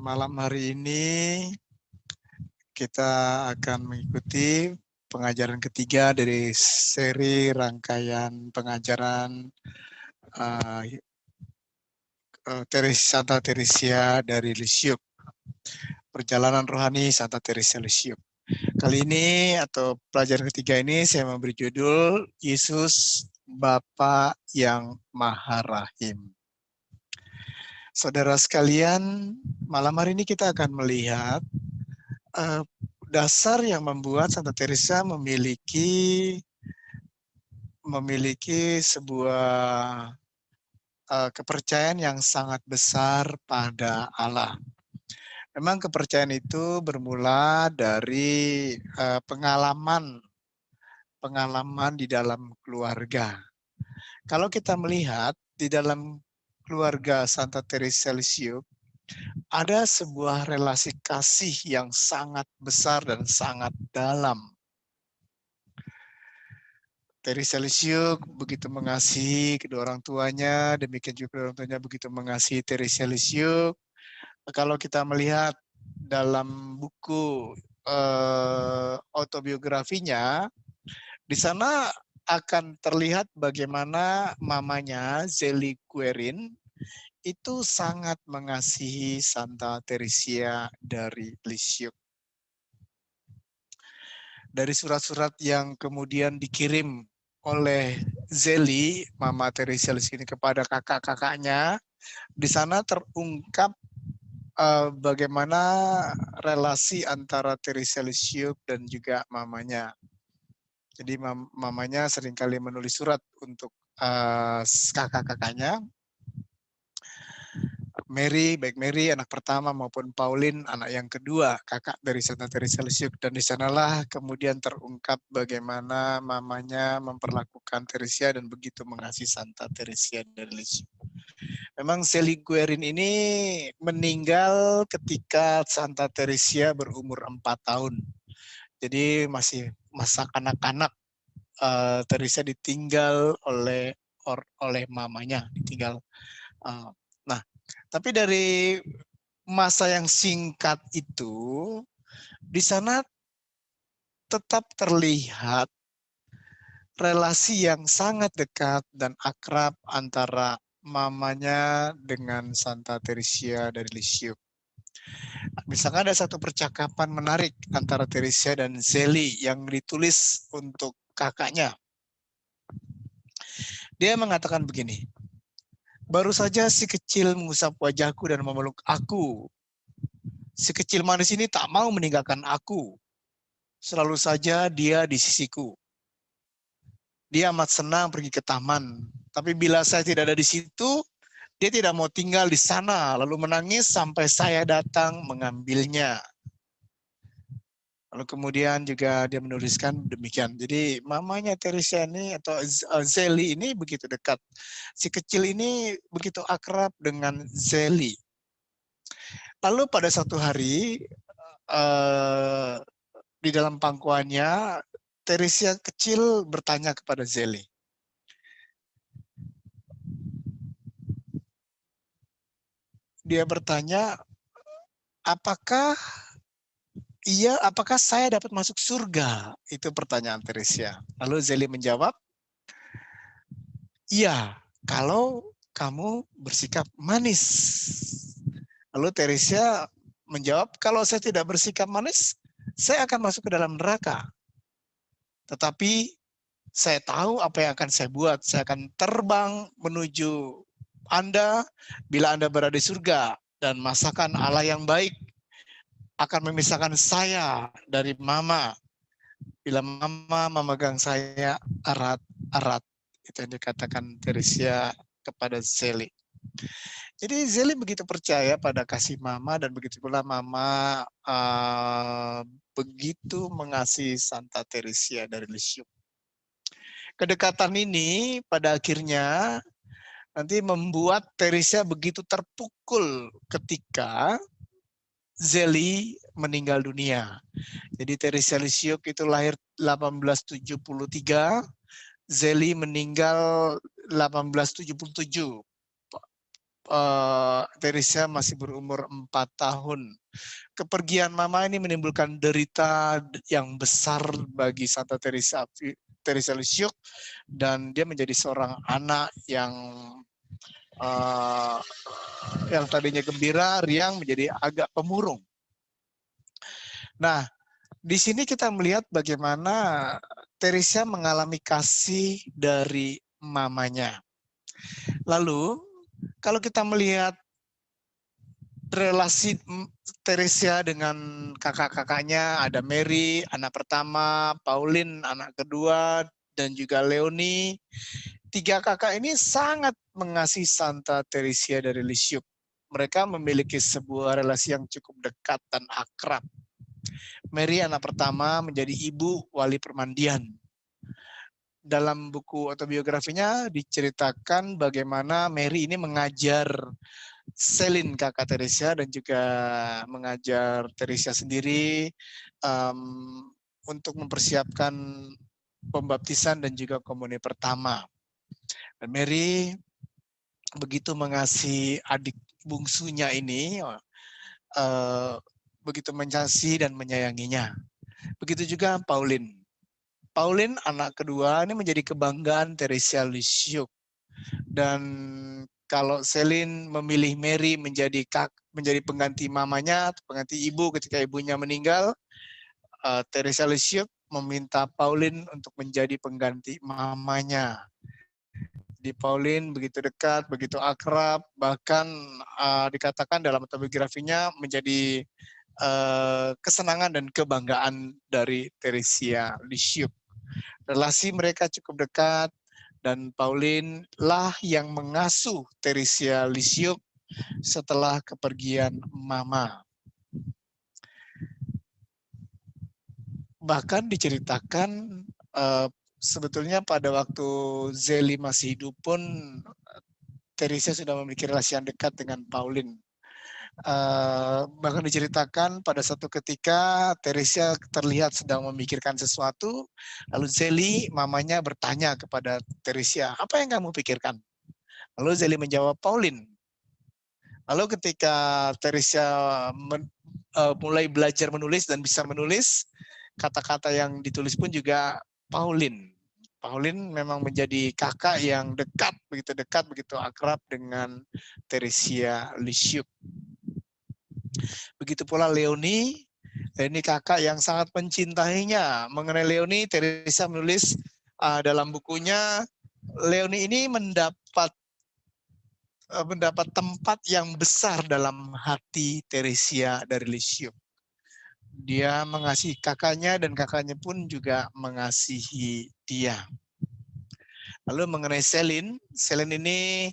malam hari ini kita akan mengikuti pengajaran ketiga dari seri rangkaian pengajaran Santa Teresia dari Lisieux, perjalanan rohani Santa Teresia Lisieux. Kali ini atau pelajaran ketiga ini saya memberi judul Yesus Bapa yang Maha Rahim. Saudara sekalian, malam hari ini kita akan melihat dasar yang membuat Santa Teresa memiliki sebuah kepercayaan yang sangat besar pada Allah. Memang kepercayaan itu bermula dari pengalaman di dalam keluarga. Kalau kita melihat di dalam keluarga Santa Teresa Lisieux, ada sebuah relasi kasih yang sangat besar dan sangat dalam. Teresa Lisieux begitu mengasihi kedua orang tuanya, demikian juga orang tuanya begitu mengasihi Teresa Lisieux. Kalau kita melihat dalam buku autobiografinya, di sana akan terlihat bagaimana mamanya Zélie Guérin itu sangat mengasihi Santa Teresia dari Lisieux. Dari surat-surat yang kemudian dikirim oleh Zélie, Mama Teresia Lisieux ini kepada kakak-kakaknya, di sana terungkap bagaimana relasi antara Teresia Lisieux dan juga mamanya. Jadi mamanya seringkali menulis surat untuk kakak-kakaknya. Mary, baik Mary anak pertama maupun Pauline anak yang kedua, kakak dari Santa Teresa Lisieux, dan di sanalah kemudian terungkap bagaimana mamanya memperlakukan Teresia dan begitu mengasihi Santa Teresia dari Lisieux. Memang Zélie Guérin ini meninggal ketika Santa Teresia berumur 4 tahun. Jadi masih masa kanak-kanak. Teresia ditinggal oleh mamanya, ditinggal. Nah, tapi dari masa yang singkat itu, di sana tetap terlihat relasi yang sangat dekat dan akrab antara mamanya dengan Santa Teresia dari Lisieux. Misalkan ada satu percakapan menarik antara Teresia dan Zélie yang ditulis untuk kakaknya. Dia mengatakan begini, baru saja si kecil mengusap wajahku dan memeluk aku. Si kecil manis ini tak mau meninggalkan aku. Selalu saja dia di sisiku. Dia amat senang pergi ke taman. Tapi bila saya tidak ada di situ, dia tidak mau tinggal di sana, lalu menangis sampai saya datang mengambilnya. Lalu kemudian juga dia menuliskan demikian. Jadi mamanya Teresia ini atau Zélie ini begitu dekat. Si kecil ini begitu akrab dengan Zélie. Lalu pada satu hari di dalam pangkuannya, Teresia kecil bertanya kepada Zélie. Dia bertanya, apakah saya dapat masuk surga? Itu pertanyaan Teresia. Lalu Zélie menjawab, iya, kalau kamu bersikap manis. Lalu Teresia menjawab, kalau saya tidak bersikap manis, saya akan masuk ke dalam neraka. Tetapi saya tahu apa yang akan saya buat. Saya akan terbang menuju Anda bila Anda berada di surga. Dan masakan Allah yang baik akan memisahkan saya dari mama. Bila mama memegang saya erat-erat. Itu yang dikatakan Teresia kepada Zélie. Jadi Zélie begitu percaya pada kasih mama dan begitu pula mama begitu mengasihi Santa Teresia dari Lisieux. Kedekatan ini pada akhirnya nanti membuat Teresia begitu terpukul ketika Zélie meninggal dunia. Jadi Teresia Lisieux itu lahir 1873, Zélie meninggal 1877. Teresa masih berumur 4 tahun. Kepergian mama ini menimbulkan derita yang besar bagi Santa Teresa Lisieux, dan dia menjadi seorang anak yang tadinya gembira, riang, menjadi agak pemurung. Nah, di sini kita melihat bagaimana Teresa mengalami kasih dari mamanya. Lalu, kalau kita melihat relasi Teresa dengan kakak-kakaknya, ada Mary, anak pertama, Pauline, anak kedua, dan juga Leonie. Tiga kakak ini sangat mengasihi Santa Teresa dari Lisieux. Mereka memiliki sebuah relasi yang cukup dekat dan akrab. Mary, anak pertama, menjadi ibu wali permandian. Dalam buku autobiografinya diceritakan bagaimana Mary ini mengajar Céline kakak Teresa dan juga mengajar Teresa sendiri untuk mempersiapkan pembaptisan dan juga komuni pertama. Dan Mary begitu mengasihi adik bungsunya ini, begitu mengasihi dan menyayanginya. Begitu juga Pauline. Pauline, anak kedua, ini menjadi kebanggaan Teresa Lisieux. Dan kalau Céline memilih Mary menjadi pengganti mamanya, pengganti ibu ketika ibunya meninggal, Teresa Lisieux meminta Pauline untuk menjadi pengganti mamanya. Di Pauline begitu dekat, begitu akrab, bahkan dikatakan dalam autobiografinya menjadi kesenangan dan kebanggaan dari Teresa Lisieux. Relasi mereka cukup dekat, dan Pauline lah yang mengasuh Teresa Lisieux setelah kepergian mama. Bahkan diceritakan sebetulnya pada waktu Zélie masih hidup pun Teresa sudah memiliki relasi yang dekat dengan Pauline. Bahkan diceritakan pada satu ketika Teresa terlihat sedang memikirkan sesuatu, lalu Zélie, mamanya, bertanya kepada Teresa, apa yang kamu pikirkan? Lalu Zélie menjawab, Pauline. Lalu ketika Teresa mulai belajar menulis dan bisa menulis, kata-kata yang ditulis pun juga Pauline. Pauline memang menjadi kakak yang dekat, begitu akrab dengan Teresa Lisieux. Begitu pula Leonie, ini kakak yang sangat mencintainya. Mengenai Leonie, Teresa menulis dalam bukunya, Leonie ini mendapat tempat yang besar dalam hati Teresa dari Lisieux. Dia mengasihi kakaknya dan kakaknya pun juga mengasihi dia. Lalu mengenai Céline ini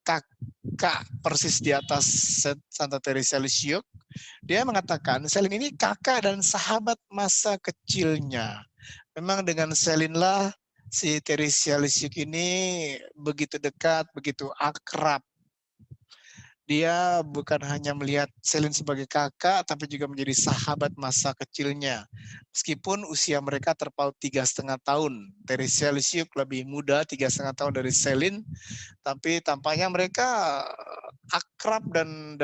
kakak persis di atas Santa Teresa Lisieux. Dia mengatakan Céline ini kakak dan sahabat masa kecilnya. Memang dengan Céline lah si Teresa Lisieux ini begitu dekat, begitu akrab. Dia bukan hanya melihat Céline sebagai kakak, tapi juga menjadi sahabat masa kecilnya. Meskipun usia mereka terpaut 3,5 tahun. Teresa Lisieux lebih muda 3,5 tahun dari Céline, tapi tampaknya mereka akrab dan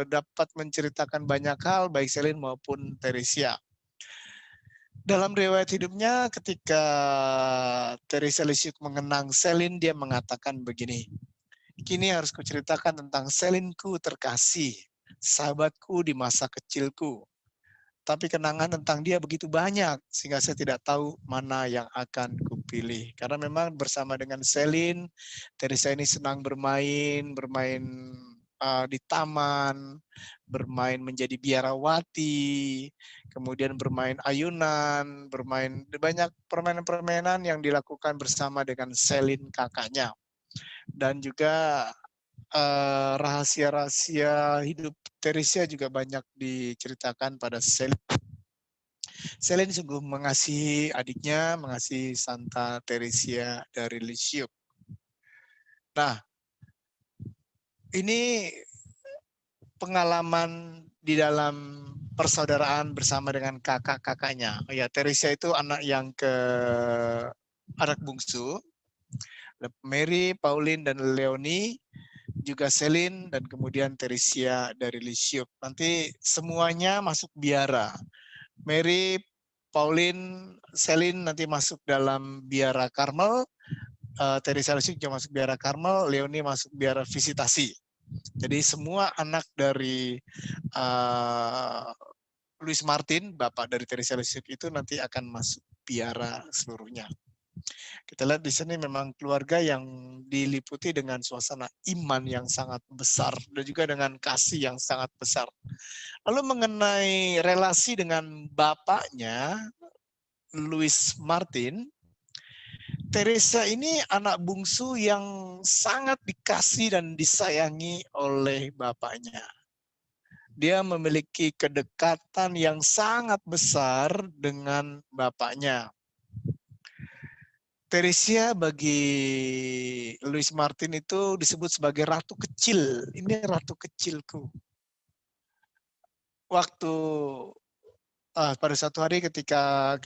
dapat menceritakan banyak hal, baik Céline maupun Teresa. Dalam riwayat hidupnya, ketika Teresa Lisieux mengenang Céline, dia mengatakan begini, kini harus kuceritakan tentang Céline-ku terkasih, sahabatku di masa kecilku. Tapi kenangan tentang dia begitu banyak, sehingga saya tidak tahu mana yang akan kupilih. Karena memang bersama dengan Céline, Teresa ini senang bermain di taman, bermain menjadi biarawati, kemudian bermain ayunan, bermain banyak permainan-permainan yang dilakukan bersama dengan Céline kakaknya. Dan juga rahasia-rahasia hidup Teresa juga banyak diceritakan pada Céline. Céline sungguh mengasihi adiknya, mengasihi Santa Teresa dari Lisieux. Nah, ini pengalaman di dalam persaudaraan bersama dengan kakak-kakaknya. Ya, Teresa itu anak bungsu. Mary, Pauline, dan Leonie, juga Selin, dan kemudian Teresia dari Lisieux. Nanti semuanya masuk biara. Mary, Pauline, Selin nanti masuk dalam biara Karmel, Teresia Lisieux juga masuk biara Karmel, Leonie masuk biara visitasi. Jadi semua anak dari Louis Martin, bapak dari Teresia Lisieux itu nanti akan masuk biara seluruhnya. Kita lihat di sini memang keluarga yang diliputi dengan suasana iman yang sangat besar dan juga dengan kasih yang sangat besar. Lalu mengenai relasi dengan bapaknya, Louis Martin, Teresa ini anak bungsu yang sangat dikasih dan disayangi oleh bapaknya. Dia memiliki kedekatan yang sangat besar dengan bapaknya. Teresia bagi Louis Martin itu disebut sebagai ratu kecil. Ini ratu kecilku. Waktu pada satu hari ketika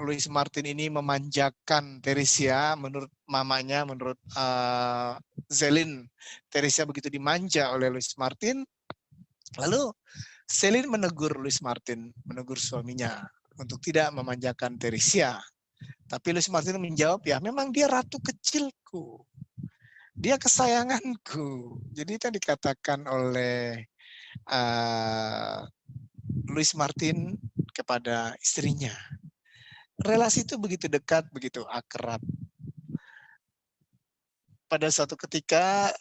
Louis Martin ini memanjakan Teresia, menurut mamanya, menurut Zelin, Teresia begitu dimanja oleh Louis Martin. Lalu Selin menegur Louis Martin, menegur suaminya untuk tidak memanjakan Teresia. Tapi Louis Martin menjawab, ya memang dia ratu kecilku. Dia kesayanganku. Jadi itu yang dikatakan oleh Louis Martin kepada istrinya. Relasi itu begitu dekat, begitu akrab. Pada suatu ketika,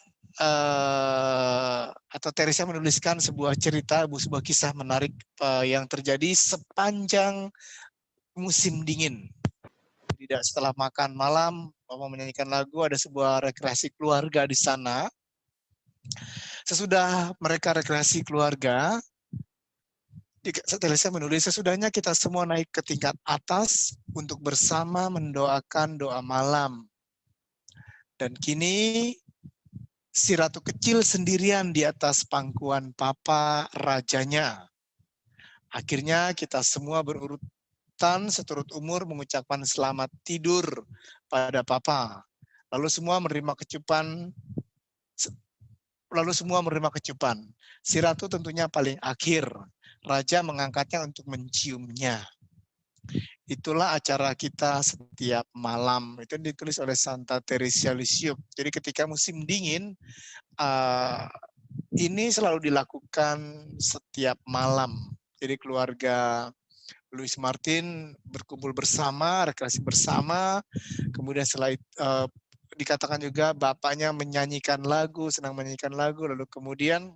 atau Teresa menuliskan sebuah cerita, sebuah kisah menarik yang terjadi sepanjang musim dingin. Tidak setelah makan malam, mau menyanyikan lagu, ada sebuah rekreasi keluarga di sana. Sesudah mereka rekreasi keluarga, Teresa menulis, sesudahnya kita semua naik ke tingkat atas untuk bersama mendoakan doa malam. Dan kini si ratu kecil sendirian di atas pangkuan papa rajanya. Akhirnya kita semua berurutan seturut umur mengucapkan selamat tidur pada papa. Lalu semua menerima kecupan. Si ratu tentunya paling akhir. Raja mengangkatnya untuk menciumnya. Itulah acara kita setiap malam. Itu ditulis oleh Santa Teresia Lisieux. Jadi ketika musim dingin, ini selalu dilakukan setiap malam. Jadi keluarga Louis Martin berkumpul bersama, rekreasi bersama. Kemudian setelah dikatakan juga bapaknya menyanyikan lagu, senang menyanyikan lagu. Lalu kemudian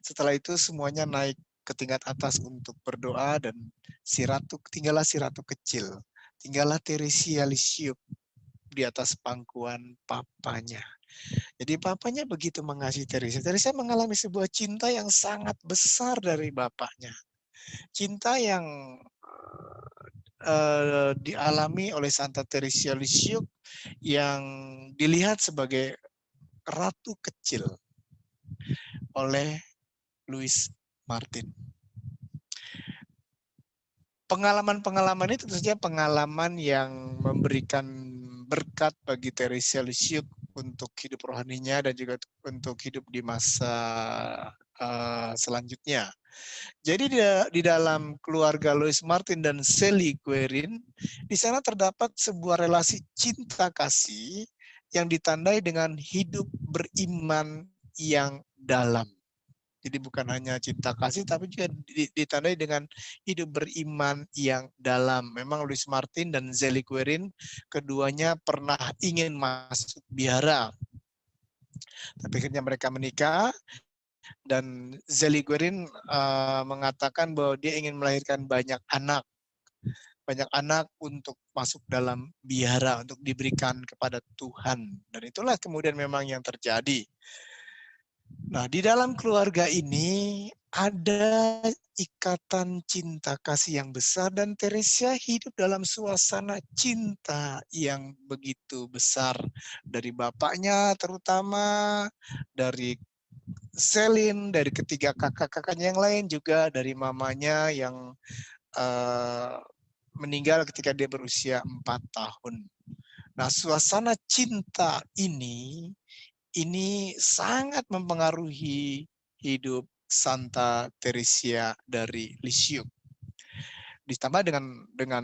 setelah itu semuanya naik ke tingkat atas untuk berdoa dan tinggallah si ratu kecil, tinggallah Teresia Lisieux di atas pangkuan papanya. Jadi papanya begitu mengasihi Teresa. Teresa mengalami sebuah cinta yang sangat besar dari bapaknya. Cinta yang dialami oleh Santa Teresia Lisieux yang dilihat sebagai ratu kecil oleh Louis Martin. Pengalaman-pengalaman itu tentu saja pengalaman yang memberikan berkat bagi Teresia Lisieux untuk hidup rohaninya dan juga untuk hidup di masa selanjutnya. Jadi di dalam keluarga Louis Martin dan Sally Guerin, di sana terdapat sebuah relasi cinta kasih yang ditandai dengan hidup beriman yang dalam. Jadi bukan hanya cinta kasih, tapi juga ditandai dengan hidup beriman yang dalam. Memang Louis Martin dan Sally Guerin, keduanya pernah ingin masuk biara. Tapi akhirnya mereka menikah, dan Sally Guerin mengatakan bahwa dia ingin melahirkan banyak anak untuk masuk dalam biara, untuk diberikan kepada Tuhan. Dan itulah kemudian memang yang terjadi. Nah, di dalam keluarga ini ada ikatan cinta kasih yang besar dan Teresia hidup dalam suasana cinta yang begitu besar dari bapaknya, terutama dari Selin, dari ketiga kakak-kakaknya yang lain, juga dari mamanya yang meninggal ketika dia berusia 4 tahun. Nah, suasana cinta ini sangat mempengaruhi hidup Santa Teresia dari Lisieux. Ditambah dengan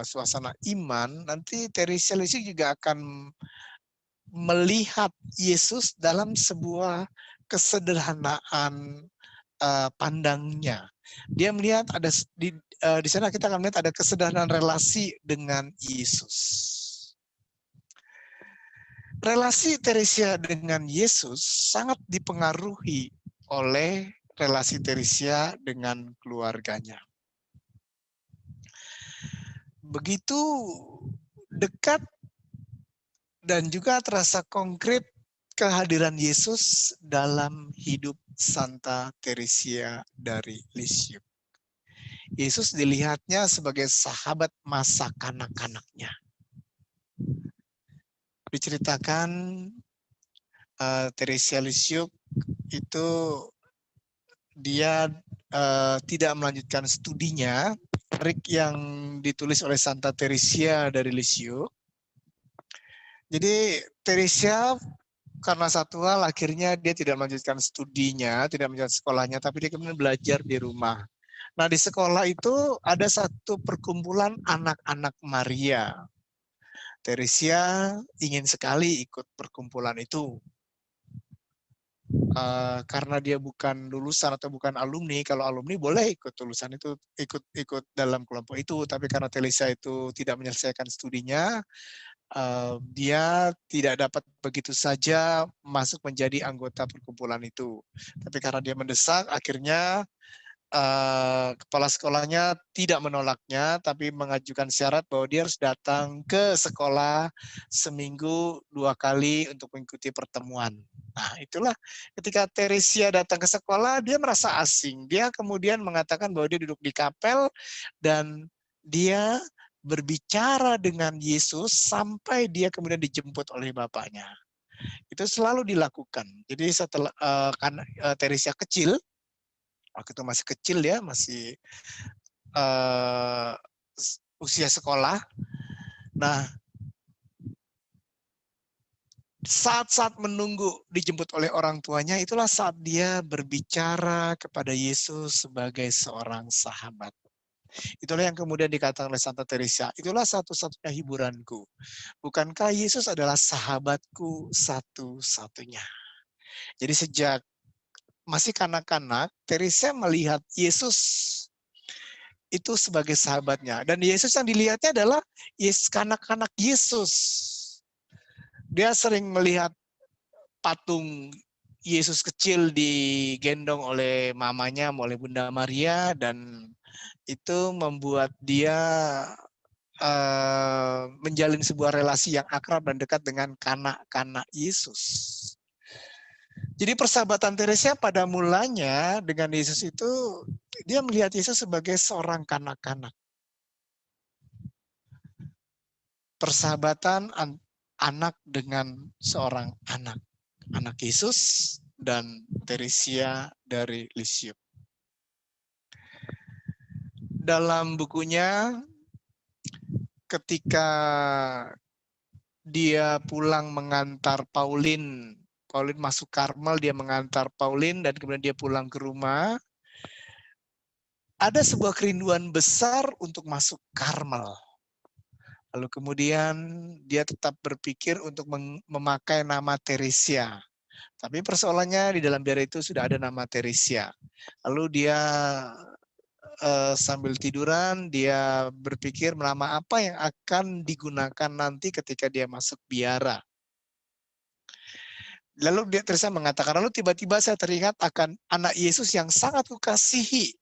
suasana iman, nanti Teresia Lisieux juga akan melihat Yesus dalam sebuah kesederhanaan pandangnya. Dia melihat ada di sana kita akan melihat ada kesederhanaan relasi dengan Yesus. Relasi Teresia dengan Yesus sangat dipengaruhi oleh relasi Teresia dengan keluarganya. Begitu dekat dan juga terasa konkret kehadiran Yesus dalam hidup Santa Teresia dari Lisieux. Yesus dilihatnya sebagai sahabat masa kanak-kanaknya. Diceritakan Teresia Lisieux itu dia tidak melanjutkan studinya. Trik yang ditulis oleh Santa Teresia dari Lisieux. Jadi Teresia karena satu hal akhirnya dia tidak melanjutkan studinya, tidak melanjutkan sekolahnya, tapi dia kemudian belajar di rumah. Nah, di sekolah itu ada satu perkumpulan anak-anak Maria. Teresia ingin sekali ikut perkumpulan itu. Karena dia bukan lulusan atau bukan alumni, kalau alumni boleh ikut lulusan itu, ikut dalam kelompok itu, tapi karena Teresia itu tidak menyelesaikan studinya, dia tidak dapat begitu saja masuk menjadi anggota perkumpulan itu. Tapi karena dia mendesak, akhirnya kepala sekolahnya tidak menolaknya, tapi mengajukan syarat bahwa dia harus datang ke sekolah seminggu 2 kali untuk mengikuti pertemuan. Nah, itulah ketika Teresia datang ke sekolah, dia merasa asing. Dia kemudian mengatakan bahwa dia duduk di kapel dan dia berbicara dengan Yesus sampai dia kemudian dijemput oleh bapaknya. Itu selalu dilakukan. Jadi setelah Teresia kecil, waktu itu masih kecil ya, masih usia sekolah. Nah, saat-saat menunggu dijemput oleh orang tuanya, itulah saat dia berbicara kepada Yesus sebagai seorang sahabat. Itulah yang kemudian dikatakan oleh Santa Teresa, itulah satu-satunya hiburanku. Bukankah Yesus adalah sahabatku satu-satunya? Jadi sejak masih kanak-kanak, Teresa melihat Yesus itu sebagai sahabatnya. Dan Yesus yang dilihatnya adalah kanak-kanak Yesus. Dia sering melihat patung Yesus kecil digendong oleh mamanya, oleh Bunda Maria, dan itu membuat dia menjalin sebuah relasi yang akrab dan dekat dengan kanak-kanak Yesus. Jadi persahabatan Teresia pada mulanya dengan Yesus itu, dia melihat Yesus sebagai seorang kanak-kanak. Persahabatan anak dengan seorang anak. Anak Yesus dan Teresia dari Lisieux. Dalam bukunya, ketika dia pulang mengantar Pauline masuk Karmel, dia mengantar Pauline dan kemudian dia pulang ke rumah. Ada sebuah kerinduan besar untuk masuk Karmel. Lalu kemudian dia tetap berpikir untuk memakai nama Teresia. Tapi persoalannya di dalam biara itu sudah ada nama Teresia. Lalu dia sambil tiduran, dia berpikir nama apa yang akan digunakan nanti ketika dia masuk biara. Lalu dia Teresa mengatakan, lalu tiba-tiba saya teringat akan anak Yesus yang sangat kukasihi.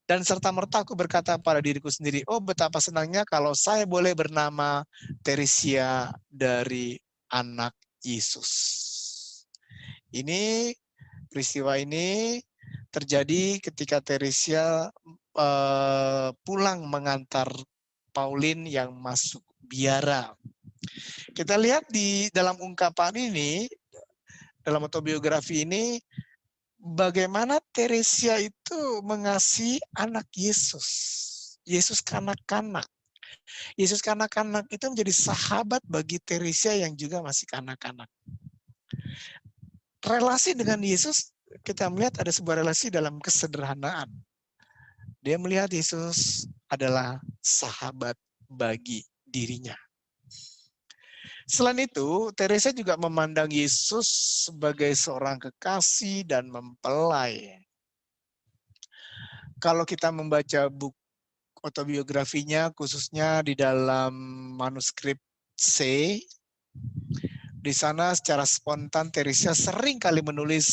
Dan serta-merta aku berkata pada diriku sendiri, oh betapa senangnya kalau saya boleh bernama Teresia dari anak Yesus. Ini, peristiwa ini terjadi ketika Teresia pulang mengantar Pauline yang masuk biara. Kita lihat di dalam ungkapan ini, dalam autobiografi ini, bagaimana Teresia itu mengasihi anak Yesus. Yesus kanak-kanak. Yesus kanak-kanak itu menjadi sahabat bagi Teresia yang juga masih kanak-kanak. Relasi dengan Yesus, kita melihat ada sebuah relasi dalam kesederhanaan. Dia melihat Yesus adalah sahabat bagi dirinya. Selain itu, Teresa juga memandang Yesus sebagai seorang kekasih dan mempelai. Kalau kita membaca buku autobiografinya, khususnya di dalam manuskrip C, di sana secara spontan Teresa sering kali menulis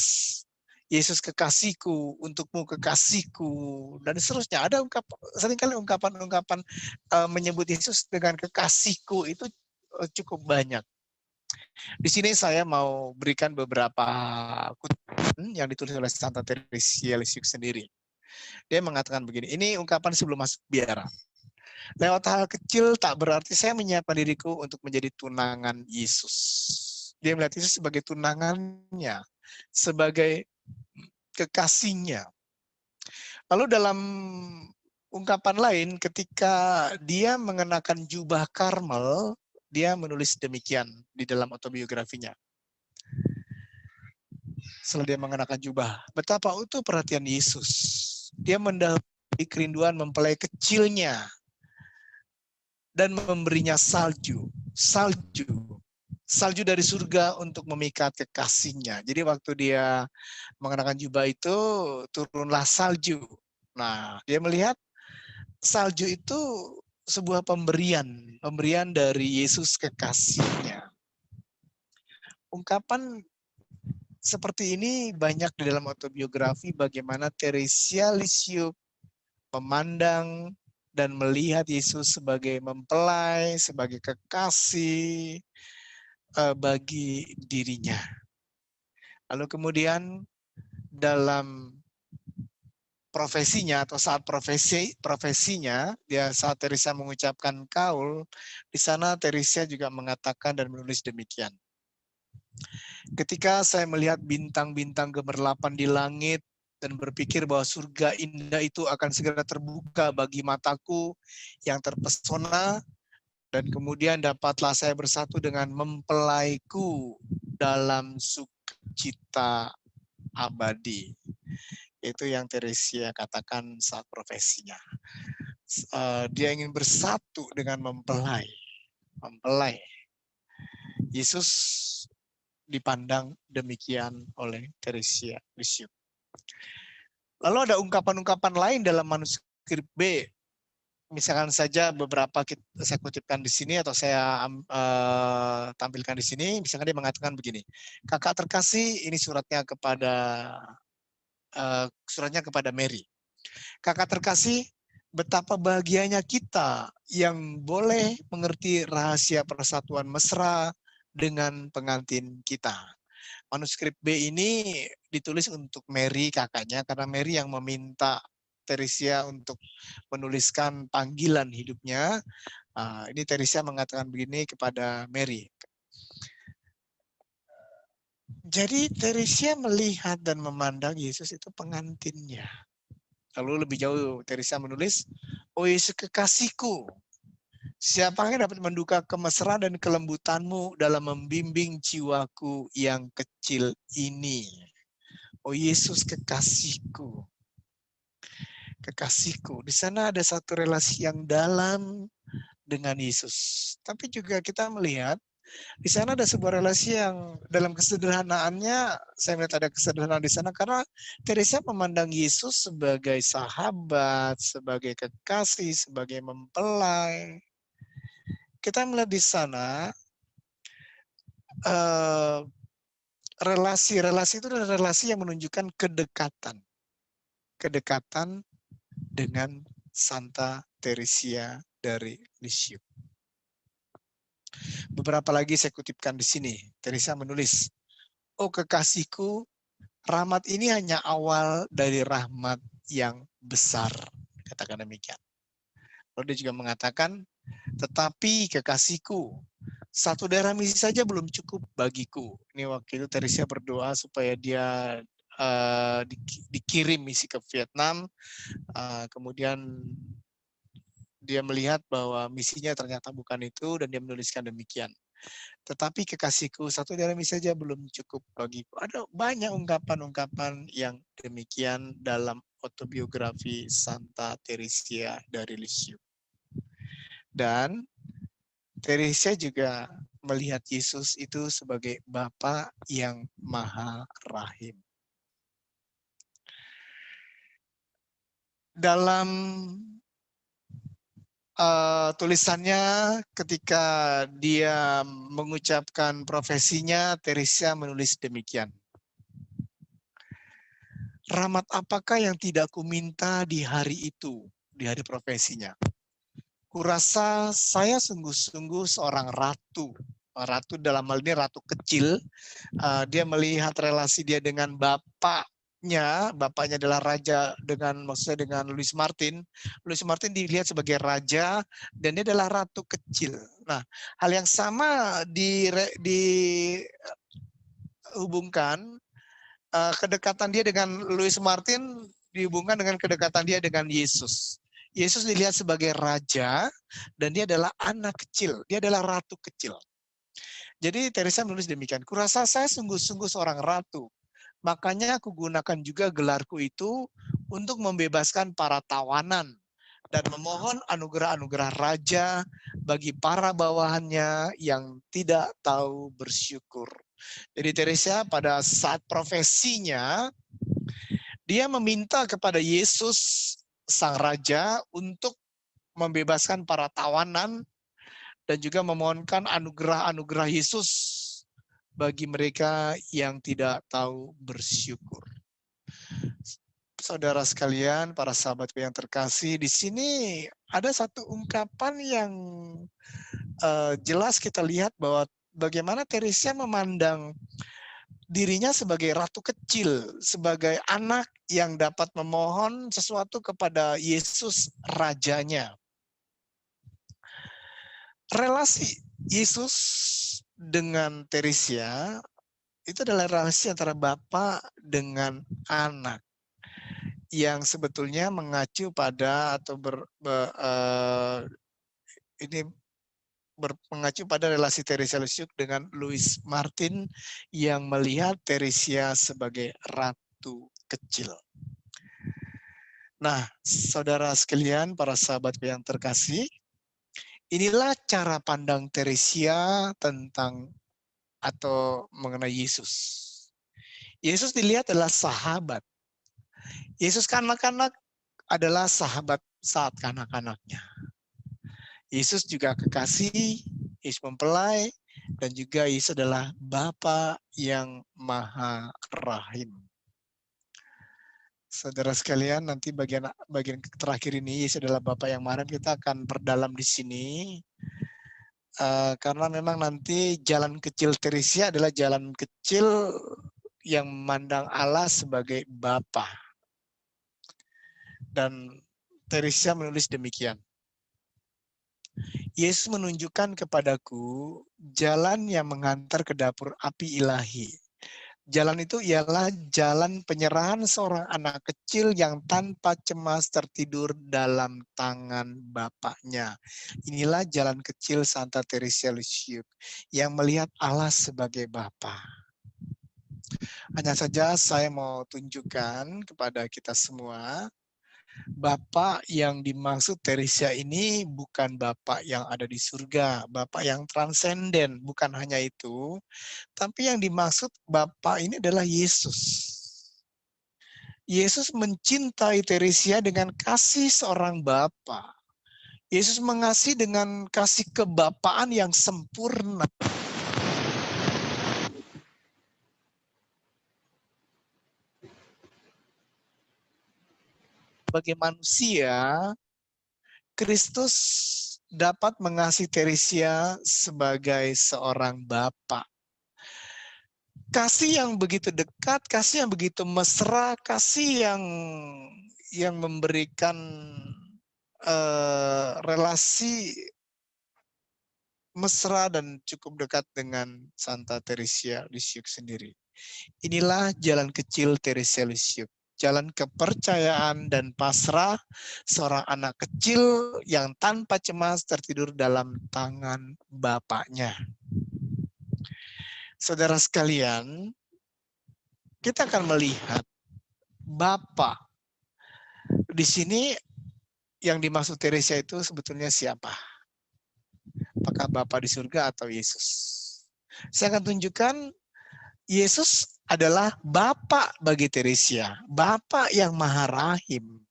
Yesus kekasihku, untukmu kekasihku, dan seterusnya. Ada seringkali ungkapan-ungkapan menyebut Yesus dengan kekasihku itu cukup banyak. Di sini saya mau berikan beberapa kutipan yang ditulis oleh Santa Teresia Lisieux sendiri. Dia mengatakan begini, ini ungkapan sebelum masuk biara. Lewat hal kecil tak berarti saya menyiapkan diriku untuk menjadi tunangan Yesus. Dia melihat Yesus sebagai tunangannya, sebagai kekasihnya. Lalu dalam ungkapan lain, ketika dia mengenakan jubah Karmel, dia menulis demikian di dalam autobiografinya. Setelah dia mengenakan jubah, betapa utuh perhatian Yesus. Dia mendahului kerinduan mempelai kecilnya dan memberinya salju dari surga untuk memikat kekasihnya. Jadi waktu dia mengenakan jubah itu turunlah salju. Nah, dia melihat salju itu sebuah pemberian dari Yesus kekasihnya. Ungkapan seperti ini banyak di dalam autobiografi bagaimana Teresia Lisieux memandang dan melihat Yesus sebagai mempelai, sebagai kekasih bagi dirinya. Lalu kemudian dalam profesinya atau saat profesinya, saat Teresa mengucapkan kaul, di sana Teresa juga mengatakan dan menulis demikian. Ketika saya melihat bintang-bintang gemerlapan di langit dan berpikir bahwa surga indah itu akan segera terbuka bagi mataku yang terpesona, dan kemudian dapatlah saya bersatu dengan mempelaiku dalam sukacita abadi. Itu yang Teresia katakan saat profesinya. Dia ingin bersatu dengan mempelai. Yesus dipandang demikian oleh Teresia Lisieux. Lalu ada ungkapan-ungkapan lain dalam manuskrip B. Misalkan saja beberapa saya kutipkan di sini atau saya tampilkan di sini. Misalkan dia mengatakan begini, kakak terkasih, ini suratnya kepada Mary. Kakak terkasih, betapa bahagianya kita yang boleh mengerti rahasia persatuan mesra dengan pengantin kita. Manuskrip B ini ditulis untuk Mary kakaknya, karena Mary yang meminta Teresia untuk menuliskan panggilan hidupnya. Ini Teresia mengatakan begini kepada Mary. Jadi Teresia melihat dan memandang Yesus itu pengantinnya. Lalu lebih jauh Teresia menulis, oh Yesus kekasihku, siapakah yang dapat menduga kemesraan dan kelembutanmu dalam membimbing jiwaku yang kecil ini. Oh Yesus kekasihku. Kekasihku. Di sana ada satu relasi yang dalam dengan Yesus. Tapi juga kita melihat di sana ada sebuah relasi yang dalam kesederhanaannya, saya melihat ada kesederhanaan di sana karena Teresa memandang Yesus sebagai sahabat, sebagai kekasih, sebagai mempelai. Kita melihat di sana relasi-relasi itu adalah relasi yang menunjukkan kedekatan dengan Santa Teresia dari Lisieux. Beberapa lagi saya kutipkan di sini. Teresa menulis, oh kekasihku, rahmat ini hanya awal dari rahmat yang besar. Katakan demikian. Lalu dia juga mengatakan, tetapi kekasihku, satu daerah misi saja belum cukup bagiku. Ini waktu itu Teresa berdoa supaya dia dikirim misi ke Vietnam. Kemudian Dia melihat bahwa misinya ternyata bukan itu dan dia menuliskan demikian. Tetapi kekasihku, satu dirami saja belum cukup bagiku. Ada banyak ungkapan-ungkapan yang demikian dalam autobiografi Santa Teresia dari Lisieux. Dan Teresia juga melihat Yesus itu sebagai Bapa yang Maha Rahim. Dalam tulisannya ketika dia mengucapkan profesinya, Teresia menulis demikian. Rahmat apakah yang tidak kuminta di hari itu, di hari profesinya? Kurasa saya sungguh-sungguh seorang ratu. Ratu dalam hal ini ratu kecil. Dia melihat relasi dia dengan bapaknya. Bapaknya adalah raja maksudnya dengan Louis Martin. Louis Martin dilihat sebagai raja dan dia adalah ratu kecil. Nah, hal yang sama dihubungkan kedekatan dia dengan Louis Martin dihubungkan dengan kedekatan dia dengan Yesus. Yesus dilihat sebagai raja dan dia adalah anak kecil, dia adalah ratu kecil. Jadi Teresa menulis demikian, kurasa saya sungguh-sungguh seorang ratu, makanya aku gunakan juga gelarku itu untuk membebaskan para tawanan dan memohon anugerah-anugerah raja bagi para bawahannya yang tidak tahu bersyukur. Jadi Teresa pada saat profesinya, dia meminta kepada Yesus sang raja untuk membebaskan para tawanan dan juga memohonkan anugerah-anugerah Yesus bagi mereka yang tidak tahu bersyukur. Saudara sekalian, para sahabatku yang terkasih, di sini ada satu ungkapan yang jelas kita lihat bahwa bagaimana Teresia memandang dirinya sebagai ratu kecil, sebagai anak yang dapat memohon sesuatu kepada Yesus rajanya. Relasi Yesus dengan Teresia itu adalah relasi antara Bapa dengan anak yang sebetulnya mengacu pada atau mengacu pada relasi Teresia Lisieux dengan Louis Martin yang melihat Teresia sebagai ratu kecil. Nah, saudara sekalian, para sahabatku yang terkasih, inilah cara pandang Teresia tentang atau mengenai Yesus. Yesus dilihat adalah sahabat. Yesus kanak-kanak adalah sahabat saat kanak-kanaknya. Yesus juga kekasih, Yesus mempelai, dan juga Yesus adalah Bapa yang Maha Rahim. Saudara sekalian, nanti bagian terakhir ini Yesus adalah Bapa yang Maha Rahim, kita akan perdalam di sini. Karena memang nanti jalan kecil Teresia adalah jalan kecil yang memandang Allah sebagai Bapa. Dan Teresia menulis demikian. Yesus menunjukkan kepadaku jalan yang mengantar ke dapur api ilahi. Jalan itu ialah jalan penyerahan seorang anak kecil yang tanpa cemas tertidur dalam tangan bapaknya. Inilah jalan kecil Santa Teresia Lisieux yang melihat Allah sebagai Bapa. Hanya saja saya mau tunjukkan kepada kita semua, Bapak yang dimaksud Teresia ini bukan Bapak yang ada di surga, Bapak yang transenden, bukan hanya itu, tapi yang dimaksud Bapak ini adalah Yesus. Yesus mencintai Teresia dengan kasih seorang Bapa. Yesus mengasihi dengan kasih kebapaan yang sempurna. Sebagai manusia, Kristus dapat mengasihi Teresia sebagai seorang Bapa. Kasih yang begitu dekat, kasih yang begitu mesra, kasih yang memberikan relasi mesra dan cukup dekat dengan Santa Teresia Lisieux sendiri. Inilah jalan kecil Teresia Lisieux. jalan kepercayaan dan pasrah seorang anak kecil yang tanpa cemas tertidur dalam tangan bapaknya. Saudara sekalian, kita akan melihat Bapa. Di sini yang dimaksud Teresia itu sebetulnya siapa? Apakah Bapa di surga atau Yesus? Saya akan tunjukkan Yesus adalah Bapa bagi Teresia, Bapa yang Maha Rahim,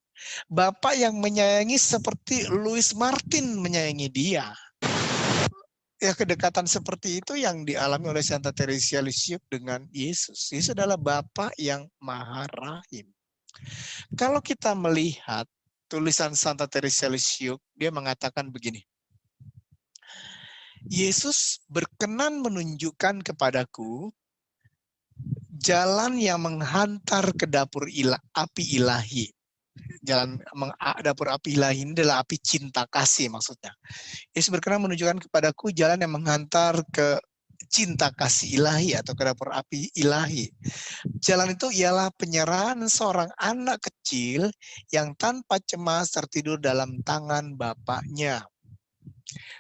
Bapa yang menyayangi seperti Louis Martin menyayangi dia. Ya, kedekatan seperti itu yang dialami oleh Santa Teresia Lisieux dengan Yesus. Yesus adalah Bapa yang Maha Rahim. Kalau kita melihat tulisan Santa Teresia Lisieux, dia mengatakan begini. Yesus berkenan menunjukkan kepadaku jalan yang menghantar ke dapur api ilahi. Jalan dapur api ilahi ini adalah api cinta kasih maksudnya. Yesus berkenan menunjukkan kepadaku jalan yang menghantar ke cinta kasih ilahi atau ke dapur api ilahi. Jalan itu ialah penyerahan seorang anak kecil yang tanpa cemas tertidur dalam tangan bapaknya.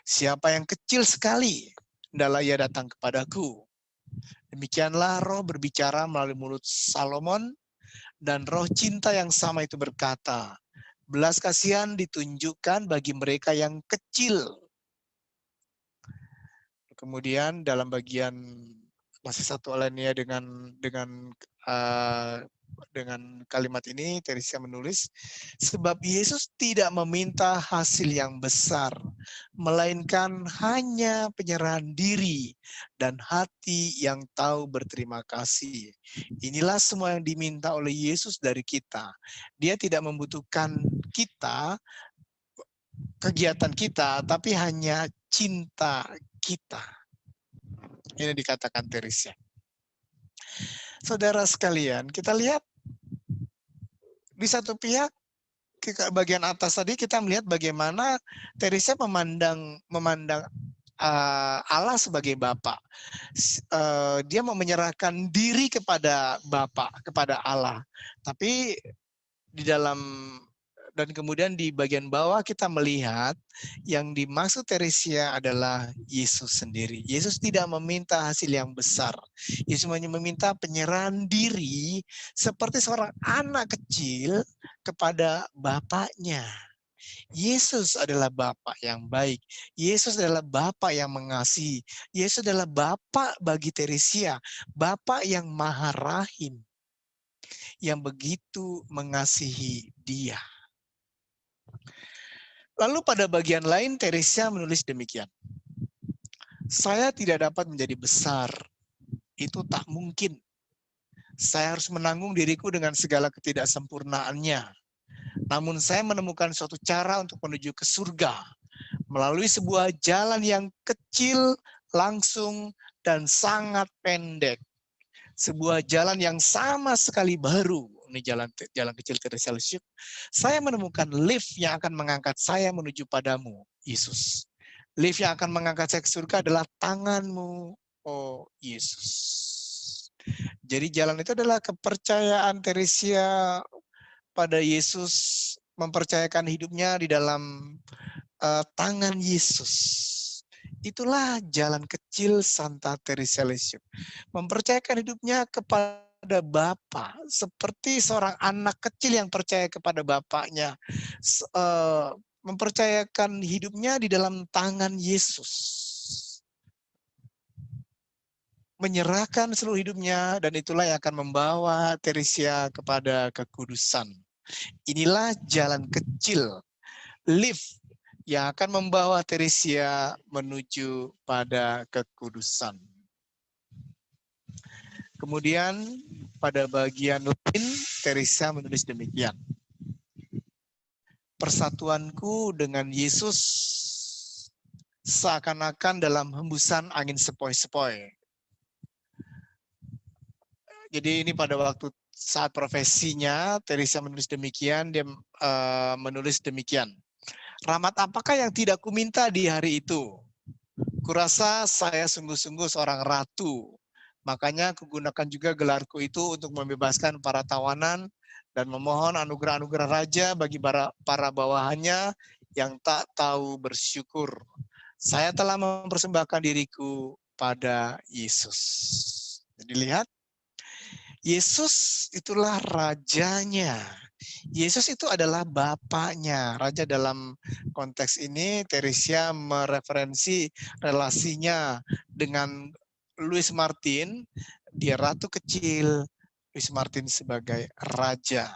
Siapa yang kecil sekali, hendaklah ia datang kepadaku. Demikianlah roh berbicara melalui mulut Salomon, dan roh cinta yang sama itu berkata, belas kasihan ditunjukkan bagi mereka yang kecil. Kemudian dalam bagian masih satu alinea dengan kalimat ini, Teresia menulis, sebab Yesus tidak meminta hasil yang besar, melainkan hanya penyerahan diri dan hati yang tahu berterima kasih. Inilah semua yang diminta oleh Yesus dari kita. Dia tidak membutuhkan kita, kegiatan kita, tapi hanya cinta kita. Ini dikatakan Teresia. Saudara sekalian, kita lihat di satu pihak, bagian atas tadi kita melihat bagaimana Teresia memandang Allah sebagai Bapa. Dia mau menyerahkan diri kepada Bapa, kepada Allah. Tapi di dalam dan kemudian di bagian bawah kita melihat yang dimaksud Teresia adalah Yesus sendiri. Yesus tidak meminta hasil yang besar. Yesus hanya meminta penyerahan diri seperti seorang anak kecil kepada Bapaknya. Yesus adalah Bapa yang baik. Yesus adalah Bapa yang mengasihi. Yesus adalah Bapa bagi Teresia, Bapa yang Maha Rahim, yang begitu mengasihi dia. Lalu pada bagian lain Teresia menulis demikian. Saya tidak dapat menjadi besar. Itu tak mungkin. Saya harus menanggung diriku dengan segala ketidaksempurnaannya. Namun saya menemukan suatu cara untuk menuju ke surga melalui sebuah jalan yang kecil, langsung, dan sangat pendek. Sebuah jalan yang sama sekali baru. Ini jalan kecil Teresia Lisieux. Saya menemukan lift yang akan mengangkat saya menuju padamu, Yesus. Lift yang akan mengangkat saya ke surga adalah tanganmu, oh Yesus. Jadi jalan itu adalah kepercayaan Teresia pada Yesus, mempercayakan hidupnya di dalam tangan Yesus. Itulah jalan kecil Santa Teresia Lisieux. Mempercayakan hidupnya kepada Bapa, seperti seorang anak kecil yang percaya kepada bapaknya, mempercayakan hidupnya di dalam tangan Yesus, menyerahkan seluruh hidupnya, dan itulah yang akan membawa Teresia kepada kekudusan. Inilah jalan kecil, lift yang akan membawa Teresia menuju pada kekudusan. Kemudian pada bagian lain, Teresia menulis demikian. Persatuanku dengan Yesus seakan-akan dalam hembusan angin sepoi-sepoi. Jadi ini pada waktu saat profesinya, Teresia menulis demikian, dia menulis demikian. Rahmat apakah yang tidak kuminta di hari itu? Kurasa saya sungguh-sungguh seorang ratu. Makanya kugunakan juga gelarku itu untuk membebaskan para tawanan dan memohon anugerah-anugerah raja bagi para bawahannya yang tak tahu bersyukur. Saya telah mempersembahkan diriku pada Yesus. Jadi lihat, Yesus itulah rajanya. Yesus itu adalah bapaknya. Raja dalam konteks ini, Teresia mereferensi relasinya dengan Louis Martin, dia ratu kecil, Louis Martin sebagai raja.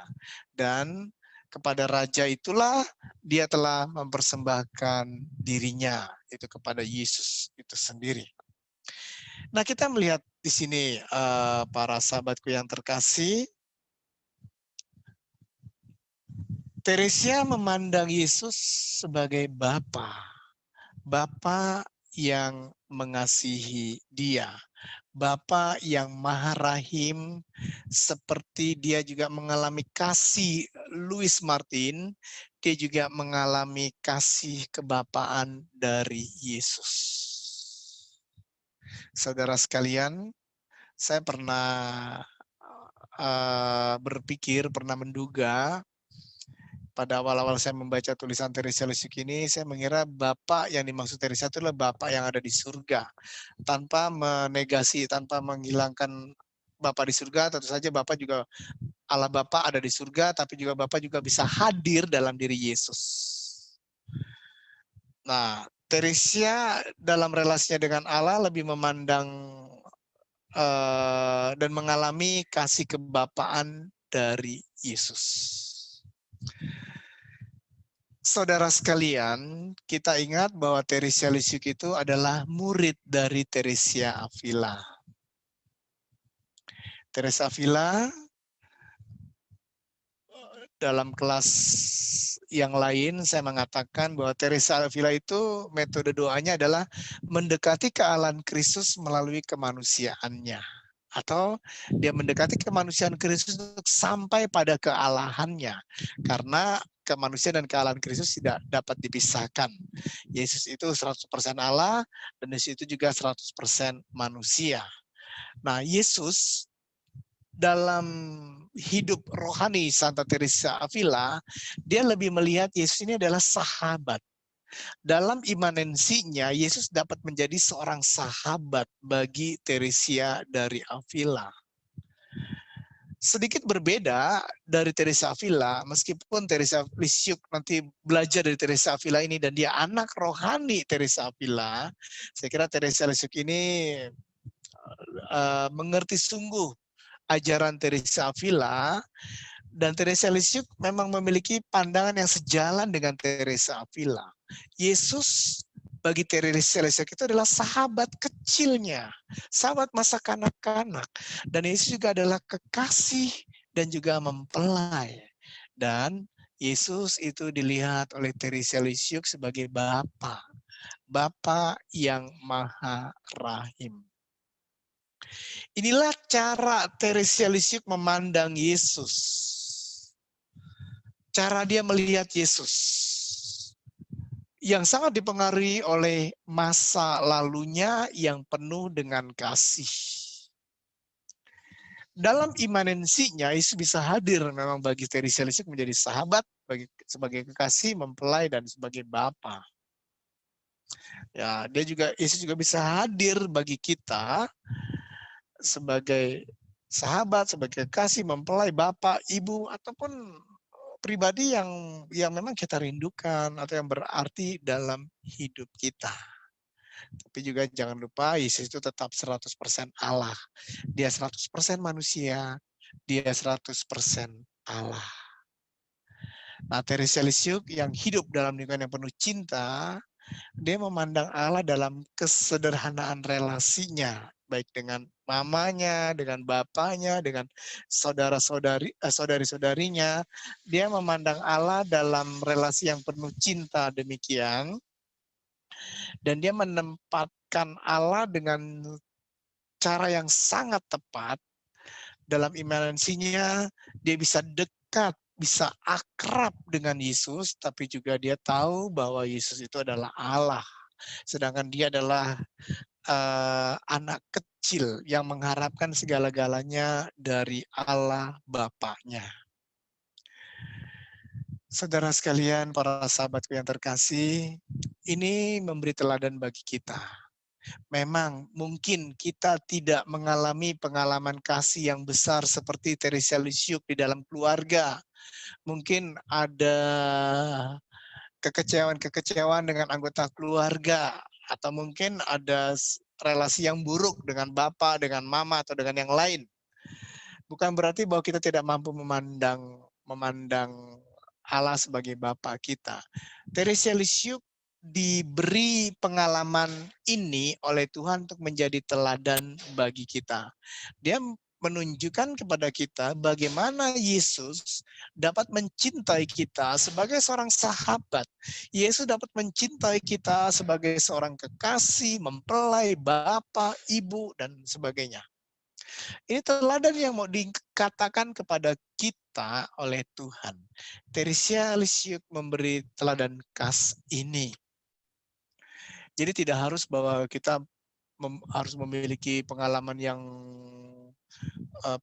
Dan kepada raja itulah dia telah mempersembahkan dirinya itu kepada Yesus itu sendiri. Nah, kita melihat di sini para sahabatku yang terkasih, Teresia memandang Yesus sebagai Bapa, Bapa yang mengasihi dia, Bapa yang Maha Rahim, seperti dia juga mengalami kasih Louis Martin, dia juga mengalami kasih kebapaan dari Yesus. Saudara sekalian, saya pernah berpikir, pernah menduga pada awal-awal saya membaca tulisan Teresia Lisieux ini, saya mengira Bapak yang dimaksud Teresia itu adalah Bapak yang ada di surga. Tanpa menegasi, tanpa menghilangkan Bapak di surga, tentu saja Bapak juga, Allah Bapak ada di surga, tapi juga Bapak juga bisa hadir dalam diri Yesus. Nah, Teresia dalam relasinya dengan Allah lebih memandang dan mengalami kasih kebapaan dari Yesus. Saudara sekalian, kita ingat bahwa Teresia Lisieux itu adalah murid dari Teresia Avila. Teresia Avila dalam kelas yang lain saya mengatakan bahwa Teresia Avila itu metode doanya adalah mendekati kealahan Kristus melalui kemanusiaannya. Atau dia mendekati kemanusiaan Kristus untuk sampai pada kealahannya. Karena kemanusiaan dan kealahan Kristus tidak dapat dipisahkan. Yesus itu 100% Allah dan Yesus itu juga 100% manusia. Nah, Yesus dalam hidup rohani Santa Teresa Avila, dia lebih melihat Yesus ini adalah sahabat. Dalam imanensinya, Yesus dapat menjadi seorang sahabat bagi Teresia dari Avila. Sedikit berbeda dari Teresa Avila, meskipun Teresa Lisieux nanti belajar dari Teresa Avila ini dan dia anak rohani Teresa Avila, saya kira Teresa Lisieux ini mengerti sungguh ajaran Teresa Avila, dan Teresa Lisieux memang memiliki pandangan yang sejalan dengan Teresa Avila. Yesus bagi Teresa Lisieux itu adalah sahabat kecilnya, sahabat masa kanak-kanak, dan Yesus juga adalah kekasih dan juga mempelai. Dan Yesus itu dilihat oleh Teresa Lisieux sebagai Bapa, Bapa yang Maha Rahim. Inilah cara Teresia Lisieux memandang Yesus. Cara dia melihat Yesus. Yang sangat dipengaruhi oleh masa lalunya yang penuh dengan kasih. Dalam imanensinya, Yesus bisa hadir memang bagi Teresia Lisieux menjadi sahabat, sebagai kekasih, mempelai, dan sebagai Bapa. Ya, Yesus juga bisa hadir bagi kita sebagai sahabat, sebagai kasih, mempelai, bapak, ibu, ataupun pribadi yang memang kita rindukan atau yang berarti dalam hidup kita. Tapi juga jangan lupa Yesus itu tetap 100% Allah. Dia 100% manusia, dia 100% Allah. Nah, Teresia Lisieux yang hidup dalam lingkungan yang penuh cinta, dia memandang Allah dalam kesederhanaan relasinya, baik dengan mamanya, dengan bapaknya, dengan saudari-saudarinya. Dia memandang Allah dalam relasi yang penuh cinta demikian, dan dia menempatkan Allah dengan cara yang sangat tepat. Dalam imanensinya, dia bisa dekat, bisa akrab dengan Yesus, tapi juga dia tahu bahwa Yesus itu adalah Allah. Sedangkan dia adalah anak kecil yang mengharapkan segala-galanya dari Allah Bapaknya. Saudara sekalian, para sahabatku yang terkasih, ini memberi teladan bagi kita. Memang mungkin kita tidak mengalami pengalaman kasih yang besar seperti Teresa Lisiuk di dalam keluarga. Mungkin ada kekecewaan-kekecewaan dengan anggota keluarga, atau mungkin ada relasi yang buruk dengan bapak, dengan mama, atau dengan yang lain. Bukan berarti bahwa kita tidak mampu memandang Allah sebagai Bapa kita. Teresa Lisiuk diberi pengalaman ini oleh Tuhan untuk menjadi teladan bagi kita. Dia menunjukkan kepada kita bagaimana Yesus dapat mencintai kita sebagai seorang sahabat. Yesus dapat mencintai kita sebagai seorang kekasih, mempelai, bapa, ibu, dan sebagainya. Ini teladan yang mau dikatakan kepada kita oleh Tuhan. Teresa Lisiuk memberi teladan khas ini. Jadi tidak harus bahwa kita harus memiliki pengalaman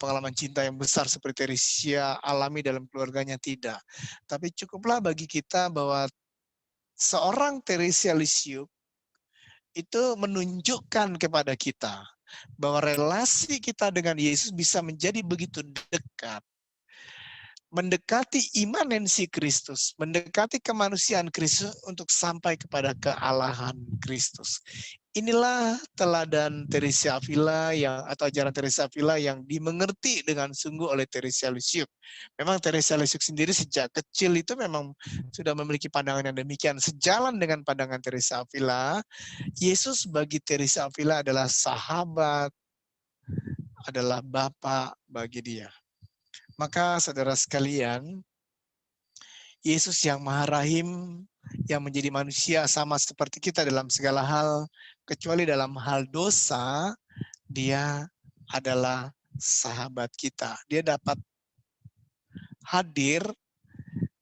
pengalaman cinta yang besar seperti Teresa alami dalam keluarganya, tidak. Tapi cukuplah bagi kita bahwa seorang Teresa Lisiuk itu menunjukkan kepada kita bahwa relasi kita dengan Yesus bisa menjadi begitu dekat, mendekati imanensi Kristus, mendekati kemanusiaan Kristus untuk sampai kepada kealahan Kristus. Inilah teladan Teresa Avila atau ajaran Teresa Avila yang dimengerti dengan sungguh oleh Teresa Lisiuk. Memang Teresa Lisiuk sendiri sejak kecil itu memang sudah memiliki pandangan yang demikian. Sejalan dengan pandangan Teresa Avila, Yesus bagi Teresa Avila adalah sahabat, adalah Bapa bagi dia. Maka saudara sekalian, Yesus yang Maha Rahim, yang menjadi manusia sama seperti kita dalam segala hal, kecuali dalam hal dosa, dia adalah sahabat kita. Dia dapat hadir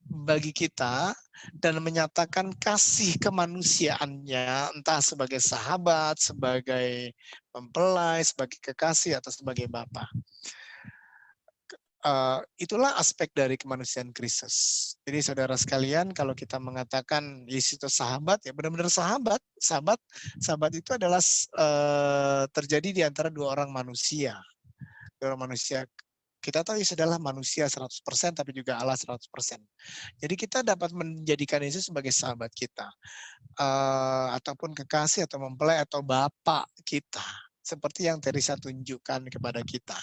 bagi kita dan menyatakan kasih kemanusiaannya, entah sebagai sahabat, sebagai mempelai, sebagai kekasih, atau sebagai bapa. Itulah aspek dari kemanusiaan Kristus. Jadi saudara sekalian, kalau kita mengatakan Yesus itu sahabat, ya benar-benar sahabat. Sahabat itu adalah terjadi di antara dua orang manusia. Dua orang manusia. Kita tahu Yesus adalah manusia 100%, tapi juga Allah 100%. Jadi kita dapat menjadikan Yesus sebagai sahabat kita. Ataupun kekasih, atau mempelai, atau bapak kita. Seperti yang Teresa tunjukkan kepada kita.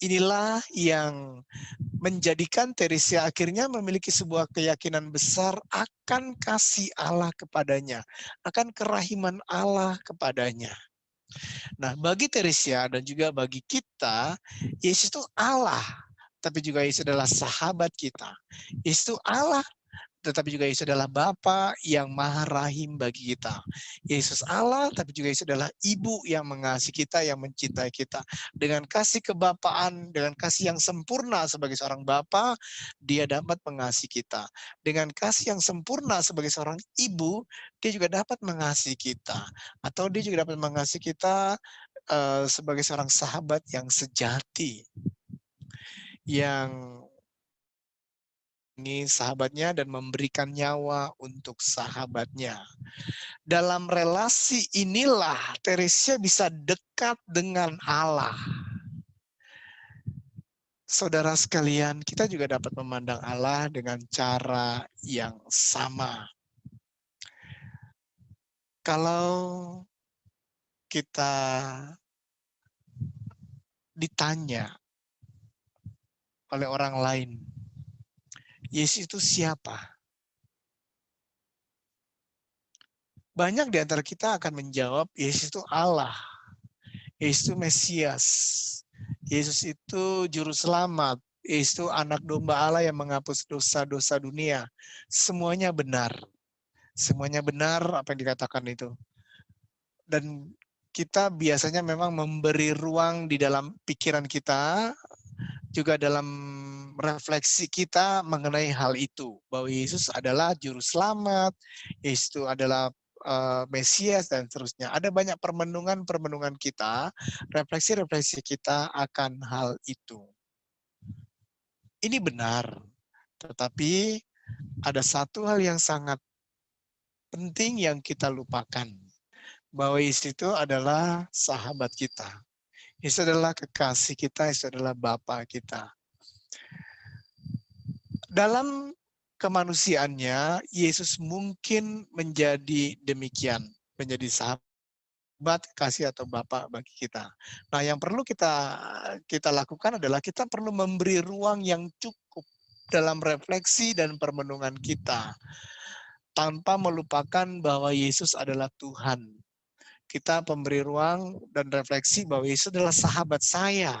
Inilah yang menjadikan Teresa akhirnya memiliki sebuah keyakinan besar akan kasih Allah kepadanya, akan kerahiman Allah kepadanya. Nah, bagi Teresa dan juga bagi kita, Yesus itu Allah, tapi juga Yesus adalah sahabat kita. Yesus itu Allah, tetapi juga Yesus adalah Bapa yang Maha Rahim bagi kita. Yesus Allah, tapi juga Yesus adalah Ibu yang mengasihi kita, yang mencintai kita. Dengan kasih kebapaan, dengan kasih yang sempurna sebagai seorang Bapa, dia dapat mengasihi kita. Dengan kasih yang sempurna sebagai seorang Ibu, dia juga dapat mengasihi kita. Atau dia juga dapat mengasihi kita sebagai seorang sahabat yang sejati, yang ini sahabatnya dan memberikan nyawa untuk sahabatnya. Dalam relasi inilah Teresa bisa dekat dengan Allah. Saudara sekalian, kita juga dapat memandang Allah dengan cara yang sama. Kalau kita ditanya oleh orang lain, Yesus itu siapa? Banyak di antara kita akan menjawab, Yesus itu Allah. Yesus itu Mesias. Yesus itu Juru Selamat. Yesus itu anak domba Allah yang menghapus dosa-dosa dunia. Semuanya benar. Semuanya benar apa yang dikatakan itu. Dan kita biasanya memang memberi ruang di dalam pikiran kita, juga dalam refleksi kita mengenai hal itu, bahwa Yesus adalah Juru Selamat, Yesus itu adalah Mesias, dan seterusnya. Ada banyak permenungan kita, refleksi-refleksi kita akan hal itu. Ini benar, Tetapi ada satu hal yang sangat penting yang kita lupakan, bahwa Yesus itu adalah sahabat kita. Yesus adalah kekasih kita, Yesus adalah Bapa kita. Dalam kemanusiaannya, Yesus mungkin menjadi demikian, menjadi sahabat, kasih atau Bapa bagi kita. Nah, yang perlu kita lakukan adalah kita perlu memberi ruang yang cukup dalam refleksi dan permenungan kita, tanpa melupakan bahwa Yesus adalah Tuhan. Kita memberi ruang dan refleksi bahwa Yesus adalah sahabat saya.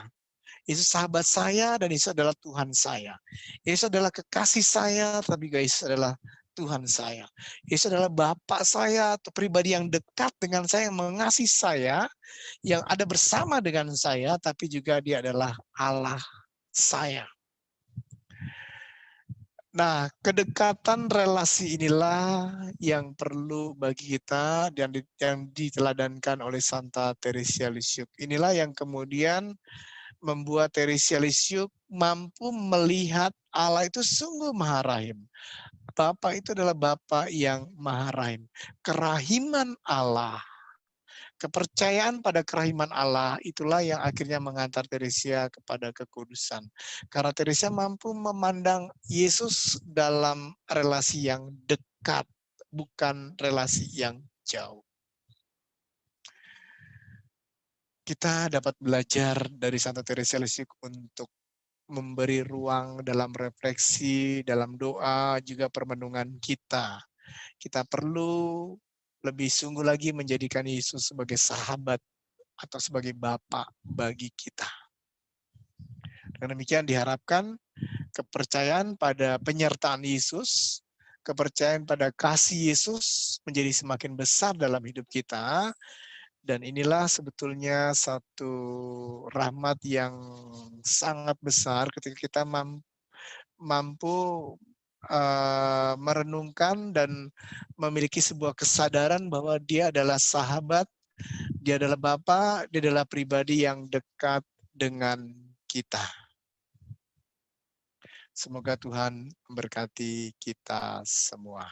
Yesus sahabat saya dan Yesus adalah Tuhan saya. Yesus adalah kekasih saya, tapi juga Yesus adalah Tuhan saya. Yesus adalah Bapak saya atau pribadi yang dekat dengan saya, yang mengasihi saya, yang ada bersama dengan saya, tapi juga dia adalah Allah saya. Nah, kedekatan relasi inilah yang perlu bagi kita dan yang diteladankan oleh Santa Teresia Lisieux. Inilah yang kemudian membuat Teresia Lisieux mampu melihat Allah itu sungguh Maha Rahim. Bapa itu adalah Bapa yang Maha Rahim. Kerahiman Allah, kepercayaan pada kerahiman Allah, itulah yang akhirnya mengantar Teresia kepada kekudusan. Karena Teresia mampu memandang Yesus dalam relasi yang dekat, bukan relasi yang jauh. Kita dapat belajar dari Santa Teresia Lisieux untuk memberi ruang dalam refleksi, dalam doa, juga permenungan kita. Kita perlu lebih sungguh lagi menjadikan Yesus sebagai sahabat atau sebagai Bapa bagi kita. Dengan demikian diharapkan kepercayaan pada penyertaan Yesus, kepercayaan pada kasih Yesus menjadi semakin besar dalam hidup kita. Dan inilah sebetulnya satu rahmat yang sangat besar ketika kita mampu merenungkan dan memiliki sebuah kesadaran bahwa dia adalah sahabat, dia adalah Bapa, dia adalah pribadi yang dekat dengan kita. Semoga Tuhan memberkati kita semua.